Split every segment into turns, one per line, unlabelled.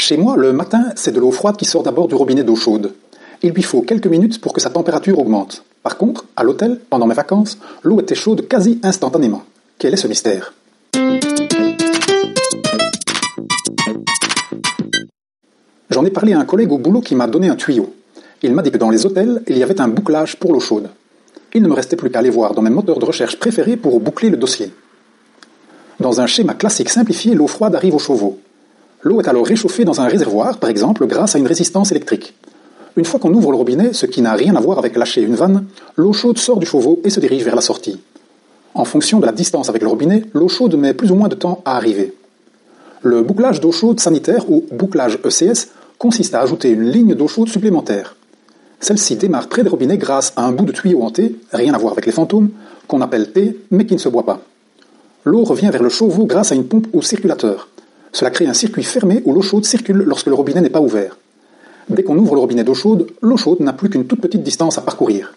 Chez moi, le matin, c'est de l'eau froide qui sort d'abord du robinet d'eau chaude. Il lui faut quelques minutes pour que sa température augmente. Par contre, à l'hôtel, pendant mes vacances, l'eau était chaude quasi instantanément. Quel est ce mystère? J'en ai parlé à un collègue au boulot qui m'a donné un tuyau. Il m'a dit que dans les hôtels, il y avait un bouclage pour l'eau chaude. Il ne me restait plus qu'à aller voir dans mes moteurs de recherche préférés pour boucler le dossier. Dans un schéma classique simplifié, l'eau froide arrive au chauffe-eau. L'eau est alors réchauffée dans un réservoir, par exemple, grâce à une résistance électrique. Une fois qu'on ouvre le robinet, ce qui n'a rien à voir avec lâcher une vanne, l'eau chaude sort du chauffe-eau et se dirige vers la sortie. En fonction de la distance avec le robinet, l'eau chaude met plus ou moins de temps à arriver. Le bouclage d'eau chaude sanitaire, ou bouclage ECS, consiste à ajouter une ligne d'eau chaude supplémentaire. Celle-ci démarre près des robinets grâce à un bout de tuyau en T, rien à voir avec les fantômes, qu'on appelle T, mais qui ne se boit pas. L'eau revient vers le chauffe-eau grâce à une pompe ou circulateur. Cela crée un circuit fermé où l'eau chaude circule lorsque le robinet n'est pas ouvert. Dès qu'on ouvre le robinet d'eau chaude, l'eau chaude n'a plus qu'une toute petite distance à parcourir.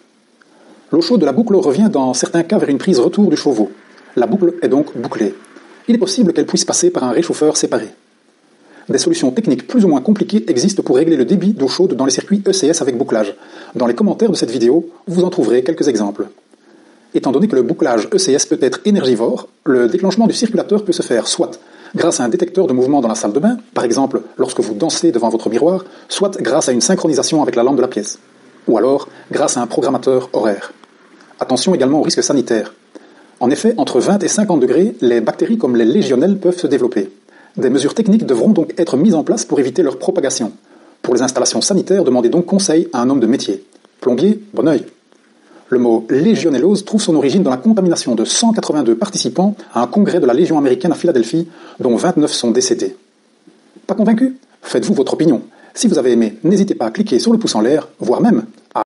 L'eau chaude de la boucle revient dans certains cas vers une prise retour du chauffe-eau. La boucle est donc bouclée. Il est possible qu'elle puisse passer par un réchauffeur séparé. Des solutions techniques plus ou moins compliquées existent pour régler le débit d'eau chaude dans les circuits ECS avec bouclage. Dans les commentaires de cette vidéo, vous en trouverez quelques exemples. Étant donné que le bouclage ECS peut être énergivore, le déclenchement du circulateur peut se faire soit grâce à un détecteur de mouvement dans la salle de bain, par exemple lorsque vous dansez devant votre miroir, soit grâce à une synchronisation avec la lampe de la pièce, ou alors grâce à un programmateur horaire. Attention également aux risques sanitaires. En effet, entre 20 et 50 degrés, les bactéries comme les légionnelles peuvent se développer. Des mesures techniques devront donc être mises en place pour éviter leur propagation. Pour les installations sanitaires, demandez donc conseil à un homme de métier. Plombier, bon œil. Le mot légionellose trouve son origine dans la contamination de 182 participants à un congrès de la Légion américaine à Philadelphie, dont 29 sont décédés. Pas convaincu? Faites-vous votre opinion. Si vous avez aimé, n'hésitez pas à cliquer sur le pouce en l'air, voire même